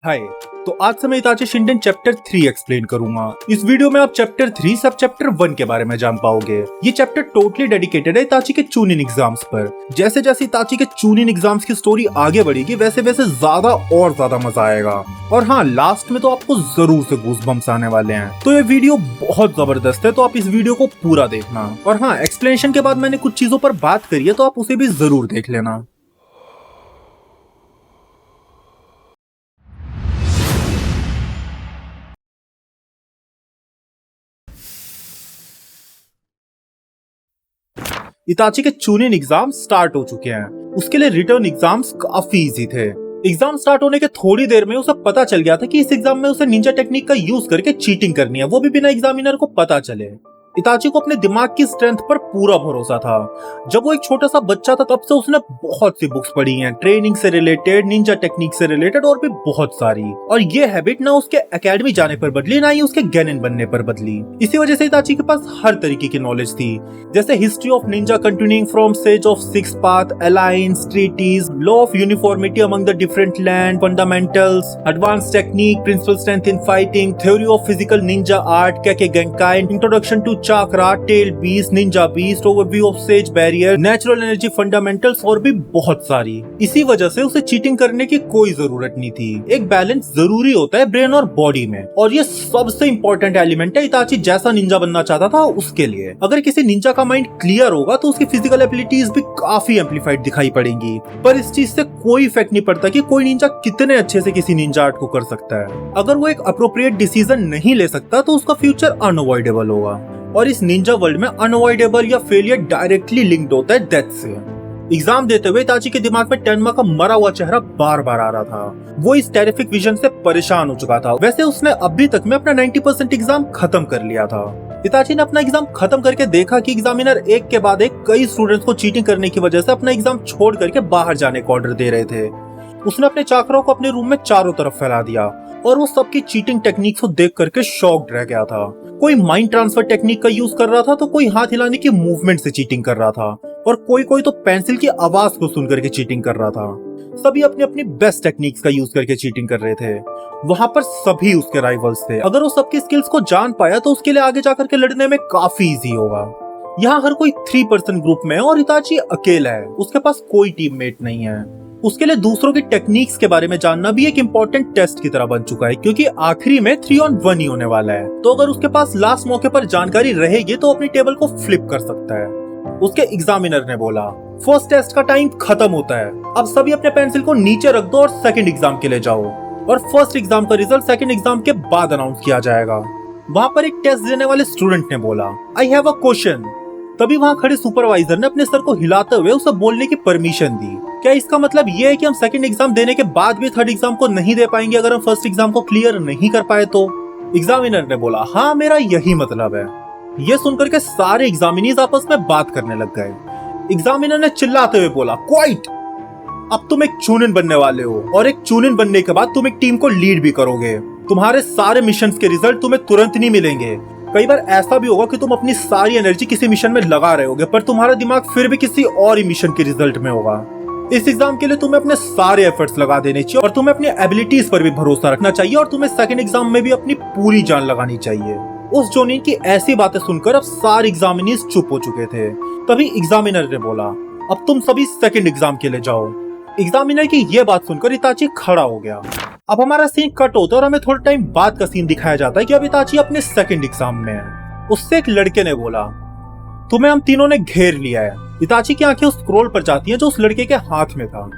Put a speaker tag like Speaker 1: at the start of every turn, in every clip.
Speaker 1: हाय। तो आज से मैं इताची शिंडेन चैप्टर 3 एक्सप्लेन करूंगा। इस वीडियो में आप चैप्टर 3 सब चैप्टर 1 के बारे में जान पाओगे। ये चैप्टर टोटली डेडिकेटेड है इताची के चूनिन एग्जाम्स पर। जैसे जैसे इताची के चूनिन एग्जाम्स की स्टोरी आगे बढ़ेगी वैसे वैसे ज्यादा और ज्यादा मजा आएगा। और हाँ, लास्ट में तो आपको जरूर से गूज़बम्प्स आने वाले हैं। तो ये वीडियो बहुत जबरदस्त है, तो आप इस वीडियो को पूरा देखना। और हाँ, एक्सप्लेनेशन के बाद मैंने कुछ चीजों पर बात करी है, तो आप उसे भी जरूर देख लेना। इताची के चूनिन एग्जाम स्टार्ट हो चुके हैं। उसके लिए रिटर्न एग्जाम्स काफी इजी थे। एग्जाम स्टार्ट होने के थोड़ी देर में उसे पता चल गया था कि इस एग्जाम में उसे निंजा टेक्निक का यूज करके चीटिंग करनी है, वो भी बिना एग्जामिनर को पता चले। इताची को अपने दिमाग की स्ट्रेंथ पर पूरा भरोसा था। जब वो एक छोटा सा बच्चा था तब से उसने बहुत सी बुक्स पढ़ी हैं, ट्रेनिंग से रिलेटेड, निंजा टेक्निक से रिलेटेड और भी बहुत सारी। और ये हैबिट ना उसके एकेडमी जाने पर बदली, ना ही उसके गेनिन बनने पर बदली। इसी वजह से इताची के पास हर तरीके की नॉलेज थी, जैसे history of ninja continuing from sage of six path, alliance, treaties, law of uniformity among the different land, fundamentals, advance technique, principle strength in fighting, theory of physical ninja art, kekkei genkai, introduction to chakra, tail beast, ninja beast, overview of sage barrier, natural energy fundamentals और भी बहुत सारी। इसी वजह से उसे cheating करने की कोई जरूरत नहीं थी। एक बैलेंस जरूरी होता है ब्रेन और बॉडी में, और ये सबसे इंपॉर्टेंट एलिमेंट है इताची जैसा निंजा बनना चाहता था उसके लिए। अगर किसी निंजा का माइंड क्लियर होगा तो उसकी फिजिकल एबिलिटीज भी काफी एम्पलीफाइड दिखाई पड़ेंगी। पर इस चीज से कोई इफेक्ट नहीं पड़ता कि कोई निंजा कितने अच्छे से किसी निंजा आर्ट को कर सकता है। अगर वो एक अप्रोप्रिएट डिसीजन नहीं ले सकता तो उसका फ्यूचर अनअवॉइडेबल होगा। और इस निंजा वर्ल्ड में अनअवॉइडेबल या फेलियर डायरेक्टली लिंक्ड होता है डेथ से। एग्जाम देते हुए इताची के दिमाग में टेन्मा का मरा हुआ चेहरा बार बार आ रहा था। वो इस टेरिफिक विजन से परेशान हो चुका था। वैसे उसने अभी तक में अपना 90% एग्जाम खत्म कर लिया था। इताची ने अपना एग्जाम खत्म करके देखा कि एग्जामिनर एक के बाद एक कई स्टूडेंट्स को चीटिंग करने की वजह से अपना एग्जाम छोड़ करके बाहर जाने का ऑर्डर दे रहे थे। उसने अपने चाकरों को अपने रूम में चारों तरफ फैला दिया और वो सबकी चीटिंग टेक्निक्स को देख करके शॉक्ड रह गया था। कोई माइंड ट्रांसफर टेक्निक का यूज कर रहा था, तो कोई हाथ हिलाने की मूवमेंट से चीटिंग कर रहा था, और कोई तो पेंसिल की आवाज को सुन करके चीटिंग कर रहा था। सभी अपनी अपनी बेस्ट टेक्निक्स का यूज करके चीटिंग कर रहे थे। वहां पर सभी उसके राइवल्स थे। अगर वो सबकी स्किल्स को जान पाया तो उसके लिए आगे जाकर के लड़ने में काफी इजी होगा। यहाँ हर कोई 3 पर्सन ग्रुप में है और इताची अकेला है। उसके पास कोई टीममेट नहीं है। उसके लिए दूसरों की टेक्निक्स के बारे में जानना भी एक इम्पोर्टेंट टेस्ट की तरह बन चुका है, क्योंकि आखिरी में 3 on 1 ही होने वाला है। तो अगर उसके पास लास्ट मौके पर जानकारी रहेगी तो अपनी टेबल को फ्लिप कर सकता है। उसके एग्जामिनर ने बोला, फर्स्ट टेस्ट का टाइम खत्म होता है, अब सभी अपने पेंसिल को नीचे रख दो और सेकंड एग्जाम के लिए जाओ, और फर्स्ट एग्जाम का रिजल्ट सेकंड एग्जाम के बाद अनाउंस किया जाएगा। वहाँ पर एक टेस्ट देने वाले स्टूडेंट ने बोला, आई हैव अ क्वेश्चन। तभी वहाँ खड़े सुपरवाइजर ने अपने सर को हिलाते हुए उसे बोलने की परमिशन दी। क्या इसका मतलब ये है कि हम सेकंड एग्जाम देने के बाद भी थर्ड एग्जाम को नहीं दे पाएंगे अगर हम फर्स्ट एग्जाम को क्लियर नहीं कर पाए तो? एग्जामिनर ने बोला, हाँ मेरा यही मतलब है। ये सुनकर के सारे एग्जामिनीज आपस में बात करने लग गए। एग्जामिनर ने चिल्लाते हुए बोला, क्वाइट! अब तुम एक चूनिन बनने वाले हो, और एक चूनिन बनने के बाद तुम एक टीम को लीड भी करोगे। तुम्हारे सारे मिशन के रिजल्ट तुम्हें तुरंत नहीं मिलेंगे। कई बार ऐसा भी होगा कि तुम अपनी सारी एनर्जी किसी मिशन में लगा रहे होगे, पर तुम्हारा दिमाग फिर भी किसी और ही मिशन के रिजल्ट में होगा। इस एग्जाम के लिए तुम्हें अपने सारे एफर्ट्स लगा देने चाहिए, और तुम्हें अपनी एबिलिटीज पर भी भरोसा रखना चाहिए, और तुम्हें सेकंड एग्जाम में भी अपनी पूरी जान लगानी चाहिए। उस जोनिन की ऐसी बातें सुनकर अब सारे एग्जामिनीज चुप हो चुके थे। तभी एग्जामिनर ने बोला, अब तुम सभी सेकंड एग्जाम के लिए जाओ। एग्जामिनर की ये बात सुनकर इताची खड़ा हो गया। अब हमारा सीन कट होता है और हमें थोड़ा टाइम बाद का सीन दिखाया जाता है कि अब इताची अपने सेकंड एग्जाम में है। उससे एक लड़के ने बोला, तुम्हें हम तीनों ने घेर लिया है। इताची की आंखें उस स्क्रॉल पर जाती हैं जो उस लड़के के हाथ में था।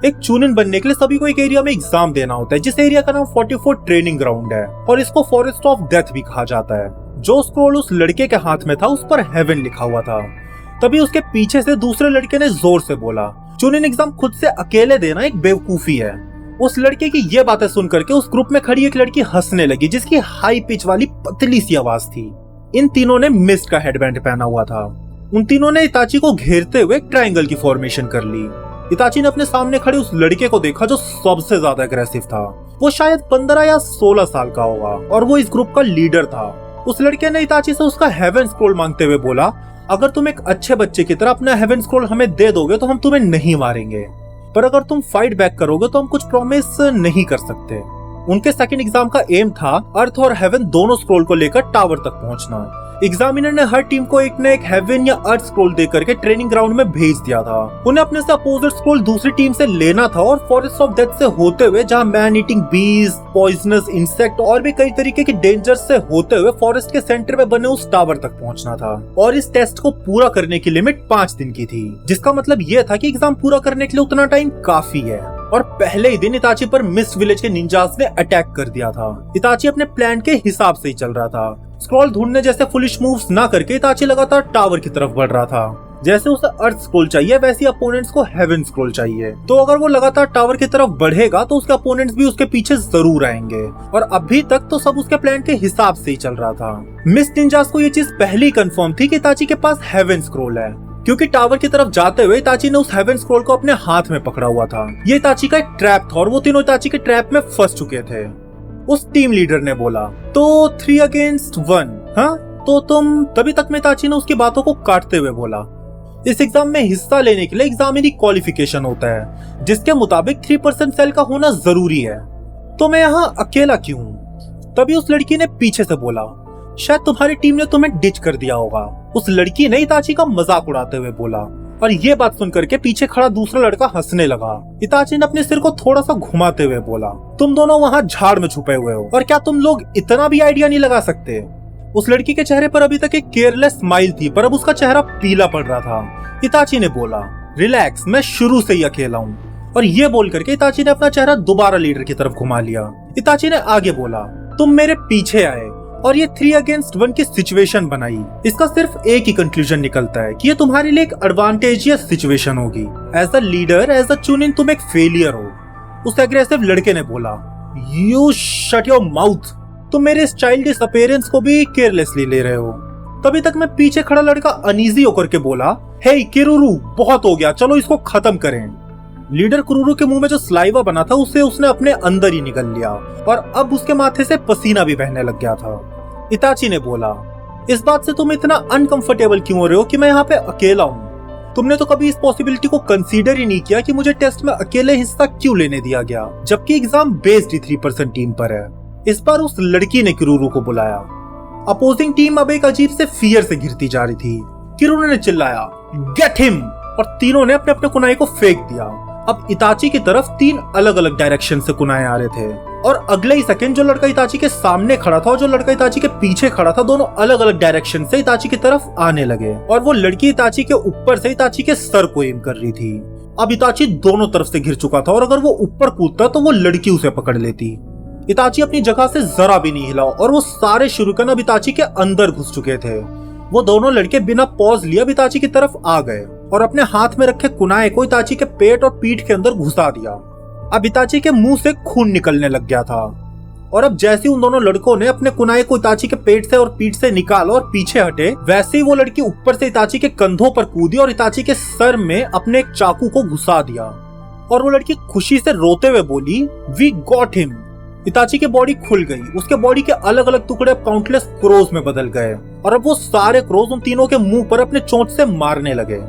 Speaker 1: एक चूनिन बनने के लिए सभी को एक एरिया में एग्जाम देना होता है, जिस एरिया का नाम 44 ट्रेनिंग ग्राउंड है, और इसको फॉरेस्ट ऑफ डेथ भी कहा जाता है। जो स्क्रॉल उस लड़के के हाथ में था उस पर हेवन लिखा हुआ था। तभी उसके पीछे से दूसरे लड़के ने जोर से बोला, चूनिन एग्जाम खुद से अकेले देना एक बेवकूफी है। उस लड़के की ये बातें सुन करके उस ग्रुप में खड़ी एक लड़की हंसने लगी, जिसकी हाई पिच वाली पतली सी आवाज थी। इन तीनों ने मिस्ट का हेडबैंड पहना हुआ था। उन तीनों ने इताची को घेरते हुए एक ट्रायंगल की फॉर्मेशन कर ली। इताची ने अपने सामने खड़े उस लड़के को देखा जो सबसे ज्यादा अग्रेसिव था। वो शायद 15 या 16 साल का होगा, और वो इस ग्रुप का लीडर था। उस लड़के ने इताची से उसका हेवन स्क्रॉल मांगते हुए बोला, अगर तुम एक अच्छे बच्चे की तरह अपना हेवन स्क्रॉल हमें दे दोगे तो हम तुम्हें नहीं मारेंगे, पर अगर तुम फाइट बैक करोगे तो हम कुछ प्रॉमिस नहीं कर सकते। उनके सेकंड एग्जाम का एम था अर्थ और हेवन दोनों स्क्रोल को लेकर टावर तक पहुंचना। एग्जामिनर ने हर टीम को एक न एक हेवन या अर्थ स्क्रोल देकर के ट्रेनिंग ग्राउंड में भेज दिया था। उन्हें अपने से अपोजिट स्क्रोल दूसरी टीम से लेना था और फॉरेस्ट ऑफ डेथ से होते हुए, जहां मैन ईटिंग बीज, पॉइजनस इंसेक्ट और भी कई तरीके के डेंजर से होते हुए फॉरेस्ट के सेंटर में बने उस टावर तक पहुंचना था। और इस टेस्ट को पूरा करने की लिमिट 5 दिन की थी, जिसका मतलब ये था कि एग्जाम पूरा करने के लिए उतना टाइम काफी है। और पहले ही दिन इताची पर मिस्ट विलेज के निंजास ने अटैक कर दिया था। इताची अपने प्लान के हिसाब से ही चल रहा था। स्क्रॉल ढूंढने जैसे फुलिश मूव्स ना करके इताची लगातार टावर की तरफ बढ़ रहा था। जैसे उसे अर्थ स्क्रोल चाहिए वैसे अपोनेंट्स को हेवन स्क्रोल चाहिए, तो अगर वो लगातार टावर की तरफ बढ़ेगा तो उसके अपोनेंट्स भी उसके पीछे जरूर आएंगे। और अभी तक तो सब उसके प्लान के हिसाब से ही चल रहा था। मिस निंजास को ये चीज पहले ही कंफर्म थी कि इताची के पास हेवन स्क्रोल है, क्योंकि टावर की तरफ जाते हुए इताची ने उस हेवन स्क्रोल को अपने हाथ में पकड़ा हुआ था। ये इताची का एक ट्रैप था और वो तीनों इताची के ट्रैप में फंस चुके थे। उस टीम लीडर ने बोला, तो 3 against 1, हाँ तो तुम। तभी तक में इताची ने उसकी बातों को काटते हुए बोला, इस एग्जाम में हिस्सा लेने के लिए एग्जामिनी क्वालिफिकेशन होता है, जिसके मुताबिक 3% सेल का होना जरूरी है, तो मैं यहाँ अकेला क्यों हूँ? तभी उस लड़की ने पीछे से बोला, शायद तुम्हारी टीम ने तुम्हें डिच कर दिया होगा। उस लड़की ने इताची का मजाक उड़ाते हुए बोला, और ये बात सुनकर के पीछे खड़ा दूसरा लड़का हंसने लगा। इताची ने अपने सिर को थोड़ा सा घुमाते हुए बोला, तुम दोनों वहाँ झाड़ में छुपे हुए हो, और क्या तुम लोग इतना भी आइडिया नहीं लगा सकते? उस लड़की के चेहरे पर अभी तक एक केयरलेस स्माइल थी, पर अब उसका चेहरा पीला पड़ रहा था। इताची ने बोला, रिलैक्स, मैं शुरू से ही अकेला हूँ। और ये बोल करके इताची ने अपना चेहरा दोबारा लीडर की तरफ घुमा लिया। इताची ने आगे बोला, तुम मेरे पीछे आए और ये 3 against 1 की सिचुएशन बनाई। इसका सिर्फ एक ही कंक्लूजन निकलता है कि ये तुम्हारे लिए एक एडवांटेजियस सिचुएशन होगी। As a leader, as a chunin, तुम एक फेलियर हो। उस एग्रेसिव लड़के ने बोला, यू शट योर माउथ, तुम मेरे इस चाइल्डिश अपीयरेंस को भी केयरलेसली ले रहे हो। तभी तक मैं पीछे खड़ा लड़का अनईजी होकर के बोला, हे किरुरु, बहुत हो गया, चलो इसको खत्म करें। लीडर कुरुरु के मुंह में जो स्लाइवा बना था उसे उसने अपने अंदर ही निगल लिया, और अब उसके माथे से पसीना भी बहने लग गया था। इताची ने बोला, इस बात से तुम इतना अनकंफर्टेबल क्यों हो रहे हो कि मैं यहाँ पे अकेला हूँ? तुमने तो कभी इस पॉसिबिलिटी को कंसीडर ही नहीं किया कि मुझे टेस्ट में अकेले हिस्सा क्यों लेने दिया गया, जबकि एग्जाम बेस्ड ही 3% टीम पर है। इस बार उस लड़की ने किरुरु को बुलाया। अपोजिंग टीम अब एक अजीब से फियर से घिरती जा रही थी। किरुरु ने चिल्लाया, गेट हिम, और तीनों ने अपने अपने कुनाई को फेंक दिया। अब इताची की तरफ 3 अलग अलग डायरेक्शन से कुनाए आ रहे थे, और अगले ही सेकंड जो लड़का इताची के सामने खड़ा था और जो लड़का इताची के पीछे खड़ा था, दोनों अलग अलग डायरेक्शन से इताची की तरफ आने लगे। और वो लड़की इताची के ऊपर से इताची के सर को एम कर रही थी। अब इताची दोनों तरफ से घिर चुका था, और अगर वो ऊपर कूदता तो वो लड़की उसे पकड़ लेती। इताची अपनी जगह से जरा भी नहीं हिला, और वो सारे शुरुकन अब इताची के अंदर घुस चुके थे। वो दोनों लड़के बिना पॉज लिए इताची की तरफ आ गए और अपने हाथ में रखे कुनाए को इताची के पेट और पीठ के अंदर घुसा दिया। अब इताची के मुंह से खून निकलने लग गया था, और अब जैसे उन दोनों लड़कों ने अपने कुनाए को इताची के पेट से और पीठ से निकाला और पीछे हटे, वैसे ही वो लड़की ऊपर से इताची के कंधों पर कूदी और इताची के सर में अपने एक चाकू को घुसा दिया। और वो लड़की खुशी से रोते हुए बोली, वी गॉट हिम। इताची की बॉडी खुल गई, उसके बॉडी के अलग अलग टुकड़े काउंटलेस क्रोज में बदल गए, और अब वो सारे क्रोज उन तीनों के मुंह पर अपने चोंच से मारने लगे।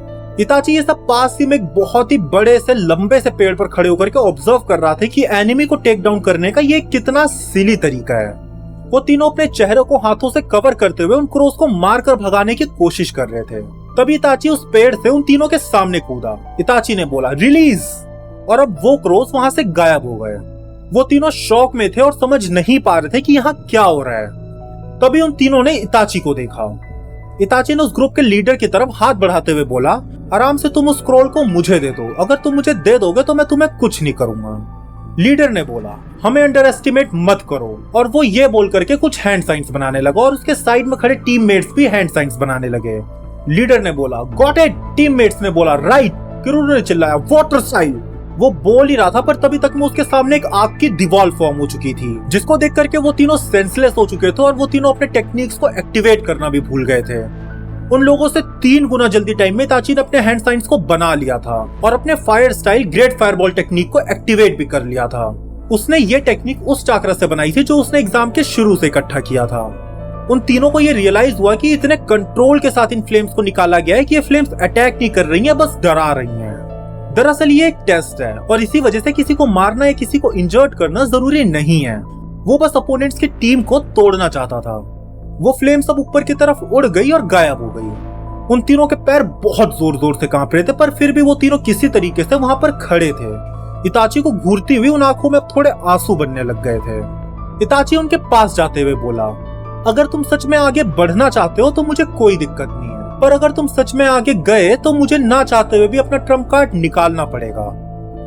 Speaker 1: इताची ये सब पास ही में एक बहुत ही बड़े से लंबे से पेड़ पर खड़े होकर के ऑब्जर्व कर रहा था कि एनिमी को टेक डाउन करने का ये कितना सिली तरीका है। वो तीनों अपने चेहरे को हाथों से कवर करते हुए उन क्रोज को मारकर भगाने की कोशिश कर रहे थे। तभी इताची उस पेड़ से उन तीनों के सामने कूदा। इताची ने बोला, रिलीज, और अब वो क्रोज वहां से गायब हो गए। वो तीनों शॉक में थे और समझ नहीं पा रहे थे कि यहाँ क्या हो रहा है। तभी उन तीनों ने इताची को देखा। इताची ने उस ग्रुप के लीडर की तरफ हाथ बढ़ाते हुए बोला, आराम से तुम उस स्क्रॉल को मुझे दे दो, अगर तुम मुझे दे दोगे तो मैं तुम्हें कुछ नहीं करूंगा। लीडर ने बोला, हमें अंडर एस्टिमेट मत करो, और वो ये बोल करके कुछ हैंड साइंस बनाने लगा, और उसके साइड में खड़े टीममेट्स भी हैंड साइंस बनाने लगे। लीडर ने बोला, गॉट इट। टीममेट्स ने बोला, राइट। किरुरु ने चिल्लाया, वाटर स्टाइल। वो बोल ही रहा था, पर तभी तक में उसके सामने एक आग की दीवार फॉर्म हो चुकी थी, जिसको देख करके वो तीनों सेंसलेस हो चुके थे, और वो तीनों अपने टेक्निक्स को एक्टिवेट करना भी भूल गए थे। उन लोगों से 3 गुना जल्दी टाइम में इताची ने अपने हैंड साइंस को बना लिया था, और अपने fire style great fireball technique को एक्टिवेट भी कर लिया था। उसने ये टेक्निक उस चाकरा से बनाई थी जो उसने एग्जाम के शुरू से इकट्ठा किया था। उन तीनों को ये रियलाइज हुआ कि इतने कंट्रोल के साथ इन फ्लेम्स को निकाला गया है कि ये फ्लेम्स अटैक नहीं कर रही हैं, बस डरा रही हैं। दरअसल ये एक टेस्ट है और इसी वजह से किसी को मारना या किसी को इंजर्ड करना जरूरी नहीं है। वो बस अपोनेंट्स की टीम को तोड़ना चाहता था। वो फ्लेम सब ऊपर की तरफ उड़ गई और गायब हो गई। उन तीनों के पैर बहुत जोर जोर से कांप रहे थे, पर फिर भी वो तीनों किसी तरीके से वहां पर खड़े थे। इताची को घूरती हुई उन आंखों में अब थोड़े आंसू बनने लग गए थे। इताची उनके पास जाते हुए बोला, अगर तुम सच में आगे बढ़ना चाहते हो तो मुझे कोई दिक्कत नहीं है, पर अगर तुम सच में आगे गए तो मुझे ना चाहते हुए भी अपना ट्रम्प कार्ड निकालना पड़ेगा।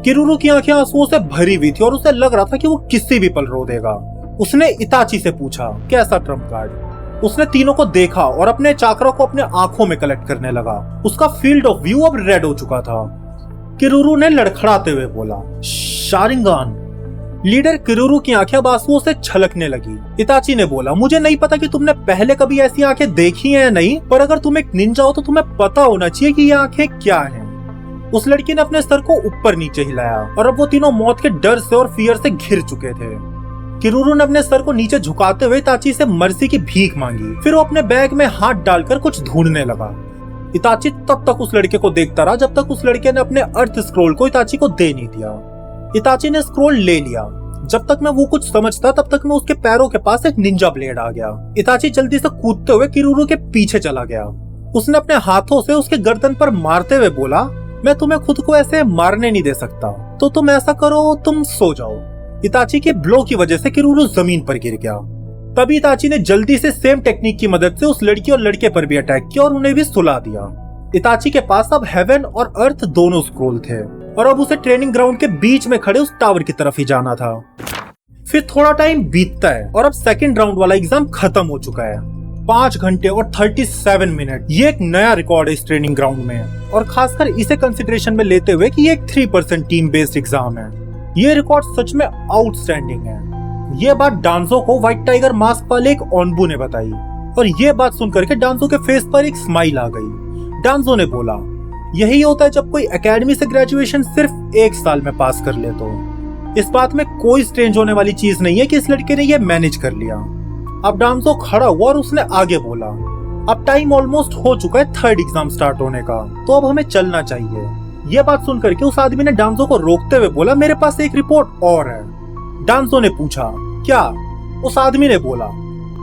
Speaker 1: किरुरु की आंखें आंसुओं से भरी हुई थी और उसे लग रहा था कि वो किसी भी पल रो देगा। उसने इताची से पूछा, कैसा ट्रम्प कार्ड? उसने तीनों को देखा और अपने चाकरा को अपने आंखों में कलेक्ट करने लगा। उसका फील्ड ऑफ व्यू अब रेड हो चुका था। किरुरु ने लड़खड़ाते हुए बोला, शारिंगान। लीडर किरुरु की आंखें आंसुओं से छलकने लगी। इताची ने बोला, मुझे नहीं पता कि तुमने पहले कभी ऐसी आंखें देखी हैं या नहीं, पर अगर तुम एक निंजा हो तो तुम्हें पता होना चाहिए कि ये आंखें क्या हैं। उस लड़की ने अपने सर को ऊपर नीचे हिलाया और अब वो तीनों मौत के डर से और फियर से घिर चुके थे। किरुरु ने अपने सर को नीचे झुकाते हुए इताची से मर्सी की भीख मांगी। फिर वो अपने बैग में हाथ डालकर कुछ ढूंढने लगा। इताची तब तक उस लड़के को देखता रहा जब तक उस लड़के ने अपने अर्थ स्क्रोल को इताची को दे नहीं दिया। इताची ने स्क्रोल ले लिया। जब तक मैं वो कुछ समझता तब तक मैं उसके पैरों के पास एक निंजा ब्लेड आ गया। इताची जल्दी से कूदते हुए किरुरु के पीछे चला गया। उसने अपने हाथों से उसके गर्दन पर मारते हुए बोला, मैं तुम्हें खुद को ऐसे मारने नहीं दे सकता, तो तुम ऐसा करो, तुम सो जाओ। इताची के ब्लो की वजह से किरुरु जमीन पर गिर गया। तभी इताची ने जल्दी से सेम टेक्निक की मदद से उस लड़की और लड़के पर भी अटैक किया और उन्हें भी सुला दिया। इताची के पास अब हेवन और अर्थ दोनों स्क्रोल थे और अब उसे ट्रेनिंग ग्राउंड के बीच में खड़े उस टावर की तरफ ही जाना था। फिर थोड़ा टाइम बीतता है और अब सेकंड राउंड वाला एग्जाम खत्म हो चुका है। 5 घंटे और 37 मिनट, ये एक नया रिकॉर्ड है इस ट्रेनिंग ग्राउंड में, और खासकर इसे कंसिडरेशन में लेते हुए कि ये एक 3% टीम बेस्ड एग्जाम है। ये रिकॉर्ड सच में आउटस्टैंडिंग है। ये बात डांजो को व्हाइट टाइगर मास्क वाले एक ऑनबू ने बताई और ये बात सुनकर के डांजो के फेस पर एक स्माइल आ गई। डांजो ने बोला, यही होता है जब कोई एकेडमी से ग्रेजुएशन सिर्फ 1 साल में पास कर ले। तो इस बात में कोई स्ट्रेंज होने वाली चीज नहीं है कि इस लड़के ने ये मैनेज कर लिया। अब डांजो खड़ा हुआ और उसने आगे बोला, अब टाइम ऑलमोस्ट हो चुका है थर्ड एग्जाम स्टार्ट होने का, तो अब हमें चलना चाहिए। ये बात सुनकर के उस आदमी ने डांजो को रोकते हुए बोला, मेरे पास एक रिपोर्ट और है। डांजो ने पूछा, क्या? उस आदमी ने बोला,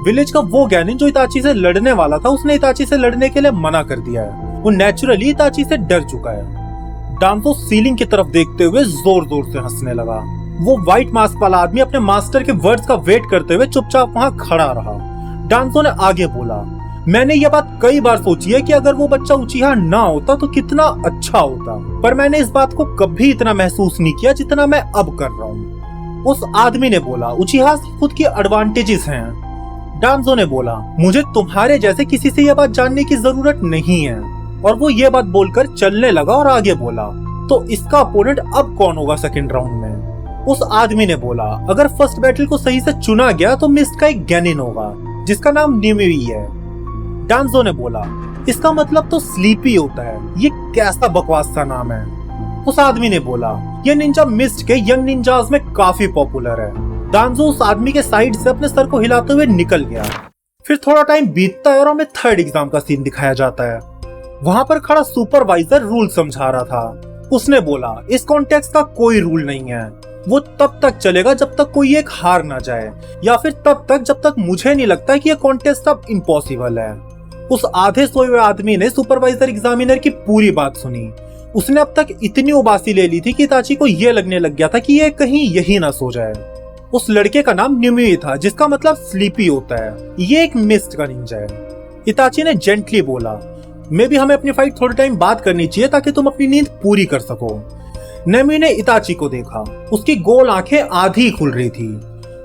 Speaker 1: विलेज का वो गैनिन जो इताची से लड़ने वाला था, उसने इताची से लड़ने के लिए मना कर दिया है। वो नेचुरली इताची से डर चुका है। डांजो सीलिंग की तरफ देखते हुए जोर जोर से हंसने लगा। वो व्हाइट मास्क वाला आदमी अपने मास्टर के वर्ड्स का वेट करते हुए चुपचाप वहां खड़ा रहा। डांजो ने आगे बोला, मैंने ये बात कई बार सोची है कि अगर वो बच्चा उचिहा ना होता तो कितना अच्छा होता, पर मैंने इस बात को कभी इतना महसूस नहीं किया जितना मैं अब कर रहा हूँ। उस आदमी ने बोला, उचिहा की खुद की एडवांटेजेस हैं। डांजो ने बोला, मुझे तुम्हारे जैसे किसी से यह बात जानने की जरूरत नहीं है। और वो ये बात बोलकर चलने लगा और आगे बोला, तो इसका अपोनेंट अब कौन होगा सेकंड राउंड में? उस आदमी ने बोला, अगर फर्स्ट बैटल को सही से चुना गया तो मिस्ट का एक गैनिन होगा जिसका नाम निम्युई है। डांजो ने बोला, इसका मतलब तो स्लीपी होता है, ये कैसा बकवास सा नाम है। उस आदमी ने बोला, ये निंजा मिस्ट के यंग निंजास में काफी पॉपुलर है। डांजो उस आदमी के साइड से अपने सर को हिलाते हुए निकल गया। फिर थोड़ा टाइम बीतता है और हमें थर्ड एग्जाम का सीन दिखाया जाता है। वहां पर खड़ा सुपरवाइजर रूल समझा रहा था। उसने बोला, इस कॉन्टेक्स्ट का कोई रूल नहीं है, वो तब तक चलेगा जब तक कोई एक हार ना जाए, या फिर तब तक जब तक मुझे नहीं लगता कि ये कॉन्टेस्ट अब इम्पॉसिबल है। उस आधे सोए हुए आदमी ने सुपरवाइजर एग्जामिनर की पूरी बात सुनी। उसने अब तक इतनी उबासी ले ली थी कि इताची को ये लगने लग गया था कि ये कहीं यही ना सो जाए। उस लड़के का नाम निम्युई था, जिसका मतलब स्लीपी होता है। ये एक मिस्ट का निंजा है। इताची ने जेंटली बोला, मे भी हमें अपनी फाइट थोड़े टाइम बाद करनी चाहिए ताकि तुम अपनी नींद पूरी कर सको। नेम्युई ने इताची को देखा। उसकी गोल आंखें आधी खुल रही थी।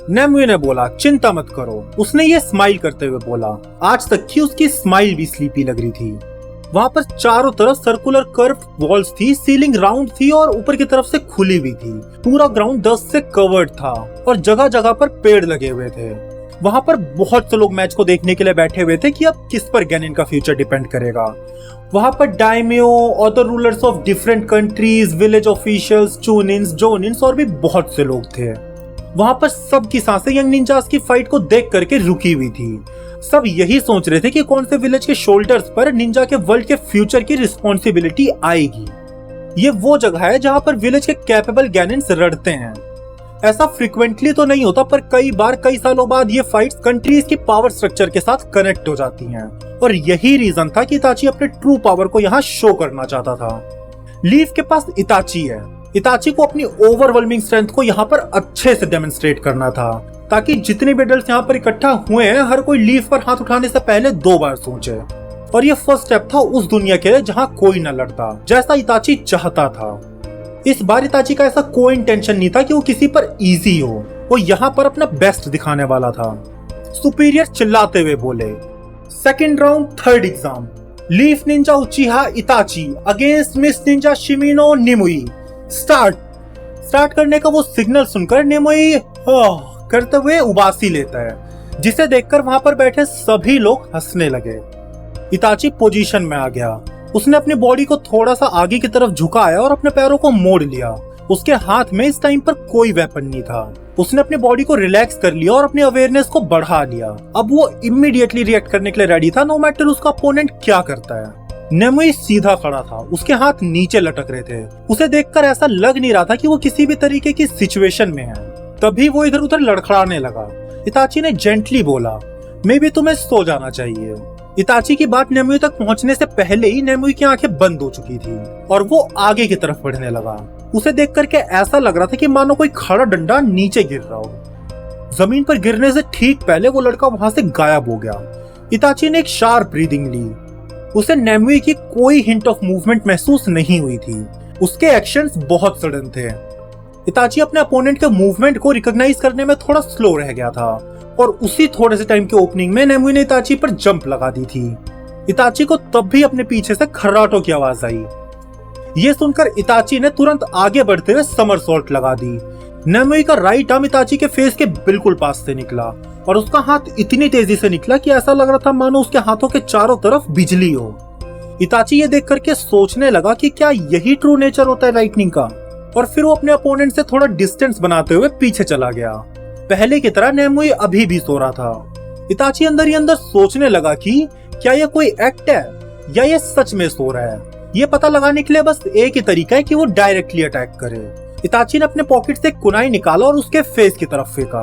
Speaker 1: नेम्युई ने बोला, चिंता मत करो। उसने ये स्माइल करते हुए बोला। आज तक की उसकी स्माइल भी स्लीपी लग रही थी। वहां पर चारों तरफ सर्कुलर कर्व वॉल्स थी, सीलिंग राउंड थी और ऊपर की तरफ से खुली हुई थी। पूरा ग्राउंड डस्ट से कवर्ड था और जगह जगह पर पेड़ लगे हुए थे। वहां पर बहुत से लोग मैच को देखने के लिए बैठे हुए थे कि अब किस पर गैनिन का फ्यूचर डिपेंड करेगा। वहां पर daimyo, other rulers of different countries, village officials, chunins, jonins और भी बहुत से लोग थे। वहां पर सबकी सांसें यंग निंजास की फाइट को देख करके रुकी हुई थी। सब यही सोच रहे थे कि कौन से विलेज के शोल्डर्स पर निंजा के वर्ल्ड के फ्यूचर की रिस्पॉन्सिबिलिटी आएगी। ये वो जगह है जहाँ पर विलेज के कैपेबल गैनिन्स लड़ते हैं। ऐसा फ्रिक्वेंटली तो नहीं होता, पर कई बार कई सालों बाद ये फाइट्स कंट्रीज की पावर स्ट्रक्चर के साथ कनेक्ट हो जाती हैं। और यही रीजन था कि इताची अपने ट्रू पावर को यहाँ शो करना चाहता था। लीफ के पास इताची है। इताची को अपनी ओवरवेलमिंग स्ट्रेंथ को यहाँ पर अच्छे से डेमोन्स्ट्रेट करना था, ताकि जितने भी एडल्ट्स यहाँ पर इकट्ठा हुए हैं हर कोई लीफ पर हाथ उठाने से पहले 2 बार सोचे। और ये फर्स्ट स्टेप था उस दुनिया के लिए जहाँ कोई न लड़ता, जैसा इताची चाहता था। इस बार इताची का ऐसा कोई इंटेंशन नहीं था कि वो किसी पर इजी हो, वो यहाँ पर अपना बेस्ट दिखाने वाला था। सुपीरियर चिल्लाते हुए बोले, second round third exam, leaf ninja Uchiha Itachi against mist ninja Shimino Nimui. Start करने का वो सिग्नल सुनकर निमुई करते हुए उबासी लेता है, जिसे देखकर वहां पर बैठे सभी लोग हंसने लगे। इताची पोजीशन में आ गया। उसने अपनी बॉडी को थोड़ा सा आगे की तरफ झुकाया और अपने पैरों को मोड़ लिया। उसके हाथ में इस टाइम पर कोई वेपन नहीं था। उसने अपनी बॉडी को रिलैक्स कर लिया और अपनी अवेयरनेस को बढ़ा लिया। अब वो इमीडिएटली रिएक्ट करने के लिए रेडी था, नो मैटर उसका अपोनेंट क्या करता है। नेमुई सीधा खड़ा था, उसके हाथ नीचे लटक रहे थे। उसे देखकर ऐसा लग नहीं रहा था कि वो किसी भी तरीके की सिचुएशन में है। तभी वो इधर उधर लड़खड़ाने लगा। इताची ने जेंटली बोला, मे बी तुम्हें सो जाना चाहिए। इताची की बात नेमुई तक पहुंचने से पहले ही नेमुई की आंखें बंद हो चुकी थी और वो आगे की तरफ बढ़ने लगा। उसे देख करके ऐसा लग रहा था कि मानो कोई खड़ा डंडा नीचे गिर रहा हो। जमीन पर गिरने से ठीक पहले वो लड़का वहां से गायब हो गया। इताची ने एक शार्प ब्रीदिंग ली। उसे नेमुई की कोई हिंट ऑफ मूवमेंट महसूस नहीं हुई थी। उसके एक्शंस बहुत सडन थे। इताची अपने अपोनेंट के मूवमेंट को रिकॉग्नाइज करने में थोड़ा स्लो रह गया था और उसी थोड़े से टाइम के ओपनिंग में नेमुई ने इताची पर जंप लगा दी थी। इताची को तब भी अपने पीछे से खर्राटों की आवाज आई। ये सुनकर इताची ने तुरंत आगे बढ़ते हुए समरसॉल्ट लगा दी। नेमुई का राइट आर्म इताची के फेस के बिल्कुल पास से निकला और उसका हाथ इतनी तेजी से निकला कि ऐसा लग रहा था मानो उसके हाथों के चारों तरफ बिजली हो। इताची ये देख करके सोचने लगा कि क्या यही ट्रू नेचर होता है लाइटनिंग का, और फिर वो अपने अपोनेंट से थोड़ा डिस्टेंस बनाते हुए पीछे चला गया। पहले की तरह नेमुई अभी भी सो रहा था। इताची अंदर ही अंदर सोचने लगा कि क्या ये कोई एक्ट है या ये सच में सो रहा है। ये पता लगाने के लिए बस एक ही तरीका है कि वो डायरेक्टली अटैक करे। इताची ने अपने पॉकेट से कुनाई निकाला और उसके फेस की तरफ फेंका।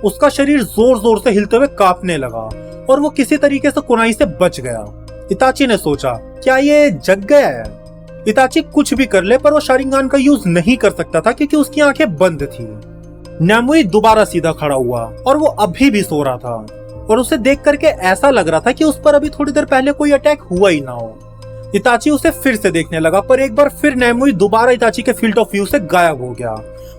Speaker 1: उसका शरीर जोर जोर से हिलते हुए कांपने लगा और वो किसी तरीके से कुनाई से बच गया। इताची ने सोचा, क्या ये जग गया है? इताची कुछ भी कर ले पर वो शारिंगान का यूज नहीं कर सकता था क्योंकि उसकी आंखें बंद थी। नेमुई दोबारा सीधा खड़ा हुआ और वो अभी भी सो रहा था और उसे देख करके ऐसा लग रहा था कि उस पर अभी थोड़ी देर पहले कोई अटैक हुआ ही ना हो। इताची उसे फिर से देखने लगा पर एक बार फिर नेमुई दोबारा इताची के फील्ड ऑफ व्यू से गायब हो गया।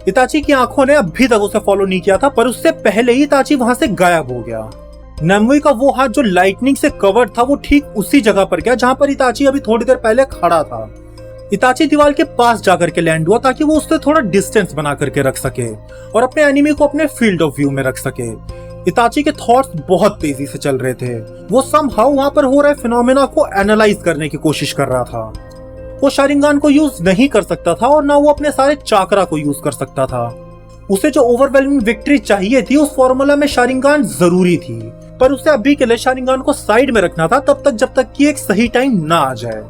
Speaker 1: इताची की आंखों ने अभी तक उसे फॉलो नहीं किया था पर उससे पहले ही इताची वहां से गायब हो गया। नेमुई का वो हाथ जो लाइटनिंग से कवर्ड था वो ठीक उसी जगह पर गया जहां पर इताची अभी थोड़ी देर पहले खड़ा था। इताची दीवार के पास जाकर के लैंड हुआ ताकि वो उससे थोड़ा डिस्टेंस बना करके रख सके और अपने एनिमी को अपने फील्ड ऑफ व्यू में रख सके। इताची के थॉट्स बहुत तेजी से चल रहे थे। वो समहाउ वहां पर हो रहे फिनोमेना को एनालाइज करने की कोशिश कर रहा था। वो शारिंगान को यूज नहीं कर सकता था और ना वो अपने सारे चाकरा को यूज कर सकता था। उसे जो ओवरवेलमिंग विक्ट्री चाहिए थी उस फॉर्मूला में शारिंगान जरूरी थी, पर उसे अभी के लिए शारिंगान को साइड में रखना था तब तक जब तक कि एक सही टाइम ना आ जाए।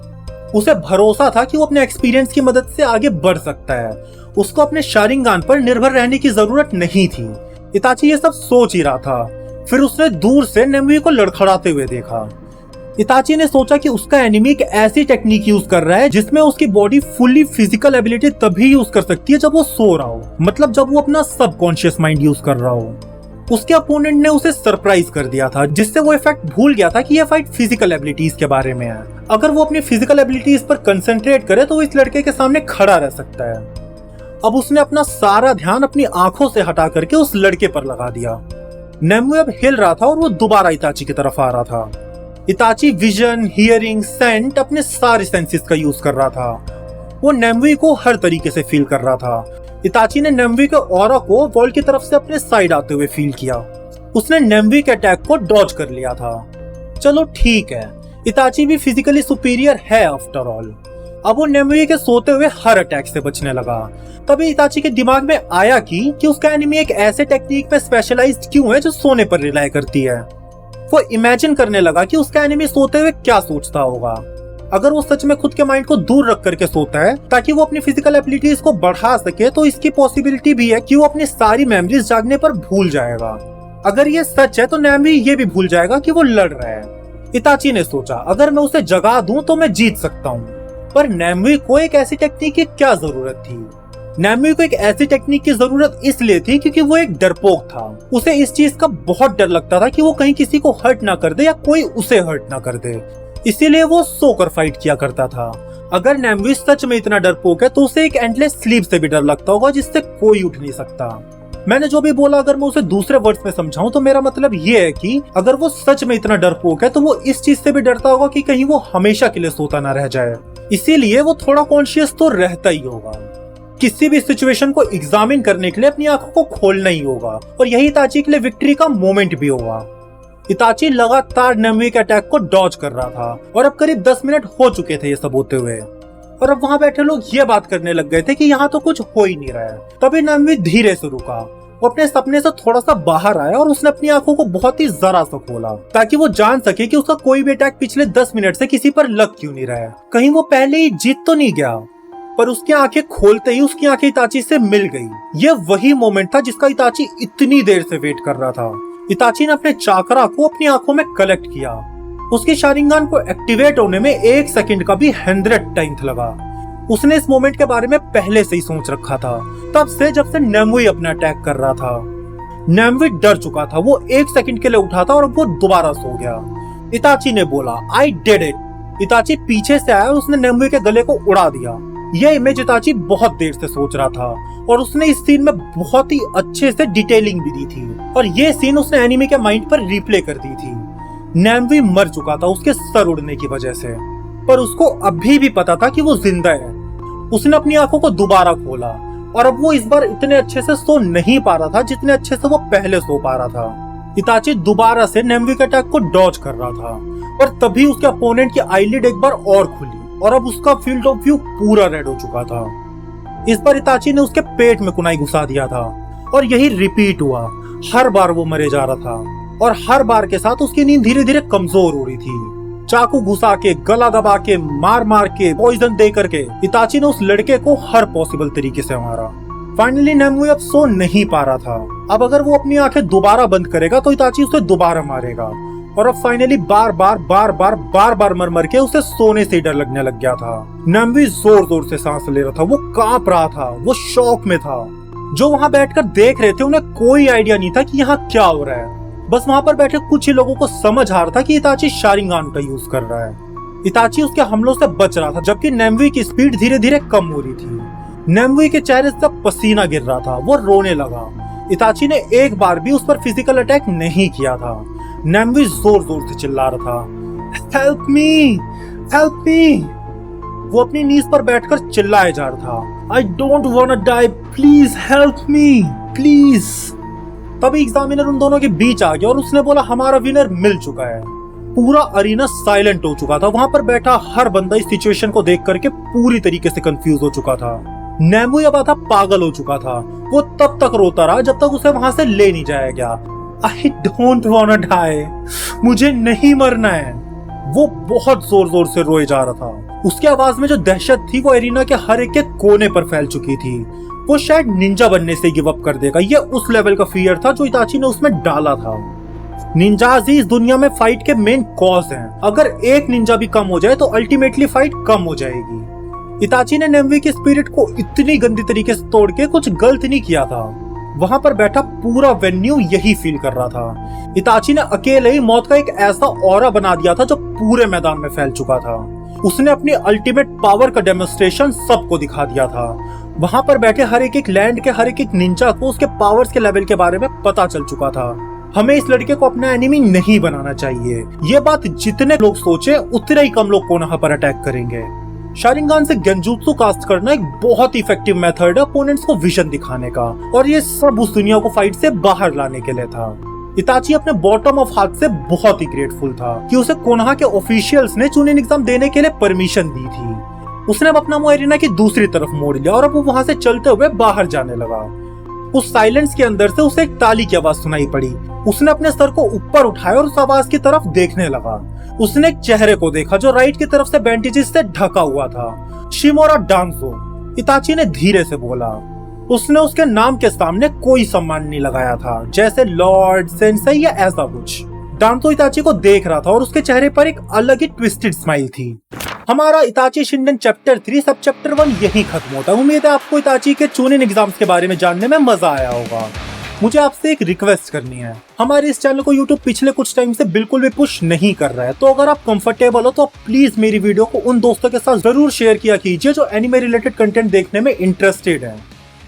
Speaker 1: उसे भरोसा था कि वो अपने एक्सपीरियंस की मदद से आगे बढ़ सकता है। उसको अपने शारिंगान पर निर्भर रहने की जरूरत नहीं थी। इताची ये सब सोच ही रहा था। फिर उसने दूर से नेमुई को लड़खड़ाते हुए देखा। इताची ने सोचा कि उसका एनिमी एक ऐसी टेक्निक यूज कर रहा है जिसमें उसकी बॉडी फुल्ली फिजिकल एबिलिटी तभी यूज कर सकती है जब वो सो रहा हो, मतलब जब वो अपना सबकॉन्शियस माइंड यूज कर रहा हो। उसके अपोनेंट ने उसे सरप्राइज कर दिया था जिससे वो इफेक्ट भूल गया था कि यह फाइट फिजिकल एबिलिटीज के बारे में है। अगर वो अपनी फिजिकल एबिलिटीज पर कंसंट्रेट करे तो वो इस लड़के के सामने खड़ा रह सकता है। अब उसने अपना सारा ध्यान अपनी आंखों से हटा करके उस लड़के पर लगा दिया। नेमुई अब हिल रहा था और वो दोबारा इताची की तरफ आ रहा था। इताची विजन, हियरिंग, सेंट अपने सारे सेंसेस का यूज कर रहा था। वो नेमुई को हर तरीके से फील कर रहा था। इताची ने नेमुई के ऑरा को वॉल की तरफ से अपने साइड आते हुए फील किया। उसने नेमुई के अटैक को डॉज कर लिया था। चलो ठीक है, इताची भी फिजिकली सुपीरियर है आफ्टर ऑल। अब वो नेमुई के सोते हुए हर अटैक से बचने लगा। तभी इताची के दिमाग में आया कि उसका एनिमी एक ऐसे टेक्निक पे स्पेशलाइज्ड क्यों है जो सोने पर रिलाई करती है। वो इमेजिन करने लगा कि उसका एनिमी सोते हुए क्या सोचता होगा। अगर वो सच में खुद के माइंड को दूर रख करके सोता है ताकि वो अपनी फिजिकल एबिलिटीज को बढ़ा सके, तो इसकी पॉसिबिलिटी भी है कि वो अपनी सारी मेमोरीज जागने पर भूल जाएगा। अगर ये सच है तो नैमवी ये भी भूल जाएगा कि वो लड़ रहा है। इताची ने सोचा, अगर मैं उसे जगा दूं तो मैं जीत सकता हूँ। पर नैमवी को एक ऐसी टेक्निक की क्या जरूरत थी? नैमवी को एक ऐसी टेक्निक की जरूरत इसलिए थी क्योंकि वो एक डरपोक था। उसे इस चीज का बहुत डर लगता था कि वो कहीं किसी को हर्ट ना कर दे या कोई उसे हर्ट ना कर दे, इसीलिए वो सोकर फाइट किया करता था। अगर नैमवी सच में इतना डरपोक है तो उसे एक एंडलेस स्लीप से भी डर लगता होगा जिससे कोई उठ नहीं सकता। मैंने जो भी बोला अगर मैं उसे दूसरे वर्ड्स में समझाऊं तो मेरा मतलब ये है कि अगर वो सच में इतना डरपोक है तो वो इस चीज से भी डरता होगा कि कहीं वो हमेशा के लिए सोता ना रह जाए, इसीलिए वो थोड़ा कॉन्शियस तो रहता ही होगा। किसी भी सिचुएशन को एग्जामिन करने के लिए अपनी आंखों को खोलना ही होगा और यही इताची के लिए विक्ट्री का मोमेंट भी होगा। इताची लगातार नैमवी के अटैक को डॉज कर रहा था और अब करीब 10 मिनट हो चुके थे ये सब होते हुए, और अब वहां बैठे लोग ये बात करने लग गए थे कि यहाँ तो कुछ हो ही नहीं रहा है। तभी नैमवी धीरे से रुका, वो अपने सपने से थोड़ा सा बाहर आया और उसने अपनी आंखों को बहुत ही जरा सा खोला ताकि वो जान सके कि उसका कोई भी अटैक पिछले 10 मिनट से किसी पर लग क्यों नहीं रहा है, कहीं वो पहले ही जीत तो नहीं गया। पर उसकी आंखें खोलते ही उसकी आंखें इताची से मिल गई। ये वही मोमेंट था जिसका इताची इतनी देर से वेट कर रहा था। इताची ने अपने चाकरा को अपनी आंखों में कलेक्ट किया। उसके शारिंगान को एक्टिवेट होने में 1 सेकंड का भी 100 टाइम लगा। उसने इस मोमेंट के बारे में पहले से ही सोच रखा था, तब से जब से नैमवी अपना अटैक कर रहा था। नैमवी डर चुका था, वो 1 सेकंड के लिए उठा था और वो दोबारा सो गया। इताची ने बोला, आई डिड इट। इताची पीछे से आया और उसने नैमवी के गले को उड़ा दिया। यह इमेज इताची बहुत देर से सोच रहा था और उसने इस सीन में बहुत ही अच्छे से डिटेलिंग भी दी थी और ये सीन उसने एनिमी के माइंड पर रिप्ले कर दी थी। नैमवी मर चुका था उसके सर उड़ने की वजह से, पर उसको अभी भी पता था कि वो जिंदा है। उसने अपनी आंखों को दोबारा खोला और अब वो इस बार इतने अच्छे से सो नहीं पा रहा था जितने अच्छे से वो पहले सो पा रहा था। इताची दोबारा से नैमवी के अटैक को डॉज कर रहा था और तभी उसके अपोनेंट की आईलिड एक बार और खुली और अब उसका फील्ड ऑफ व्यू पूरा रेड हो चुका था। इस बार इताची ने उसके पेट में कुनाई घुसा दिया था और यही रिपीट हुआ। हर बार वो मरे जा रहा था और हर बार के साथ उसकी नींद धीरे धीरे कमजोर हो रही थी। चाकू घुसा के, गला दबा के, मार मार के, पॉइजन दे करके इताची ने उस लड़के को हर पॉसिबल तरीके से मारा। फाइनली नैमवी अब सो नहीं पा रहा था। अब अगर वो अपनी आंखें दोबारा बंद करेगा तो इताची उसे दोबारा मारेगा और अब फाइनली बार बार मर मर के उसे सोने से डर लगने लग गया था। नैमवी जोर जोर से सांस ले रहा था, वो कांप रहा था, वो शॉक में था। जो वहां बैठकर देख रहे थे उन्हें कोई आइडिया नहीं था कि यहाँ क्या हो रहा है। बस वहां पर बैठे कुछ ही लोगों को समझ आ रहा था कि इताची शारिंगान का यूज कर रहा है। इताची उसके हमलों से बच रहा था जबकि नैमवी की स्पीड धीरे धीरे कम हो रही थी। नैमवी के चेहरे से पसीना गिर रहा था, वो रोने लगा। इताची ने एक बार भी उस पर फिजिकल अटैक नहीं किया था। नैमवी जोर जोर से चिल्ला रहा था, हेल्प मी, हेल्प मी। वो अपनी नीज पर बैठकर चिल्लाए जा रहा था, I don't want die, please help me, please. तभी एग्जामिनर उन दोनों के बीच आ गया और उसने बोला, हमारा विनर मिल चुका है। पूरा अरीना साइलेंट हो चुका था। वहां पर बैठा हर बंदा इस सिचुएशन को देख करके पूरी तरीके से कंफ्यूज हो चुका था। नैमवी अब आधा पागल हो चुका था। वो तब तक रोता रहा जब तक उसे वहां से ले नहीं जाया गया। I don't wanna die, मुझे नहीं मरना है। वो बहुत जोर जोर से रोए जा रहा था। उसकी आवाज में जो दहशत थी वो एरिना के हर एक के कोने पर फैल चुकी थी। वो शायद निंजा बनने से गिव अप कर देगा, ये उस लेवल का फियर था जो इताची ने उसमें डाला था। निंजाज ही इस दुनिया में फाइट के मेन कॉज हैं। अगर एक निंजा भी कम हो जाए तो अल्टीमेटली फाइट कम हो जाएगी। इताची ने नैमवी की स्पिरिट को इतनी गंदी तरीके से तोड़ के कुछ गलत नहीं किया था। वहां पर बैठा पूरा वेन्यू यही फील कर रहा था। इताची ने अकेले ही मौत का एक ऐसा ऑरा बना दिया था जो पूरे मैदान में फैल चुका था। उसने अपनी अल्टीमेट पावर का डेमोन्स्ट्रेशन सबको दिखा दिया था। वहां पर बैठे हर एक लैंड के हर एक निंजा को उसके पावर्स के लेवल के बारे में पता चल चुका था। हमें इस लड़के को अपना एनिमी नहीं बनाना चाहिए। ये बात जितने लोग सोचे उतने ही कम लोग कोनोहा पर अटैक करेंगे। शारिंगान से गेंजुत्सु कास्ट करना एक बहुत इफेक्टिव मेथड है अपोनेंट्स को विजन दिखाने का, और ये सब उस दुनिया को फाइट से बाहर लाने के लिए था। इताची अपने बॉटम ऑफ हार्ट से बहुत ही ग्रेटफुल था कि उसे कोनोहा के ऑफिशियल्स ने चुनिन एग्जाम देने के लिए परमिशन दी थी। उसने अब अपना मुंह एरिना की दूसरी तरफ मोड़ लिया और अब वो वहां से चलते हुए बाहर जाने लगा। उस साइलेंस के अंदर से उसे एक ताली की आवाज सुनाई पड़ी। उसने अपने सर को ऊपर उठाया और उस आवाज की तरफ देखने लगा। उसने एक चेहरे को देखा जो राइट की तरफ से बैंडेजेस से ढका हुआ था। शिमोरा डांजो, इताची ने धीरे से बोला। उसने उसके नाम के सामने कोई सम्मान नहीं लगाया था, जैसे लॉर्ड, सेंसेई या ऐसा कुछ। डांजो इताची को देख रहा था और उसके चेहरे पर एक अलग ही ट्विस्टेड स्माइल थी। हमारा इताची शिंडेन चैप्टर 3 सब चैप्टर 1 यही खत्म होता है। उम्मीद है आपको इताची के चूनिन एग्जाम्स के बारे में जानने में मजा आया होगा। मुझे आपसे एक रिक्वेस्ट करनी है, हमारे इस चैनल को यूट्यूब पिछले कुछ टाइम से बिल्कुल भी पुश नहीं कर रहा है, तो अगर आप कंफर्टेबल हो तो आप प्लीज मेरी वीडियो को उन दोस्तों के साथ जरूर शेयर किया कीजिए जो एनिमे रिलेटेड कंटेंट देखने में इंटरेस्टेड है।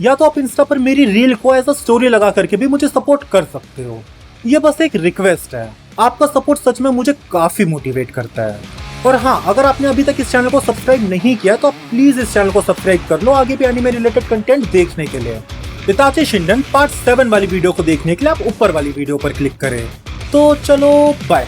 Speaker 1: या तो आप इंस्टा पर मेरी रील को एज अ स्टोरी लगा करके भी मुझे सपोर्ट कर सकते हो। ये बस एक रिक्वेस्ट है, आपका सपोर्ट सच में मुझे काफी मोटिवेट करता है। और हाँ, अगर आपने अभी तक इस चैनल को सब्सक्राइब नहीं किया तो आप प्लीज इस चैनल को सब्सक्राइब कर लो आगे भी एनिमे रिलेटेड कंटेंट देखने के लिए। इताची शिंडेन पार्ट 7 वाली वीडियो को देखने के लिए आप ऊपर वाली वीडियो पर क्लिक करें। तो चलो बाय।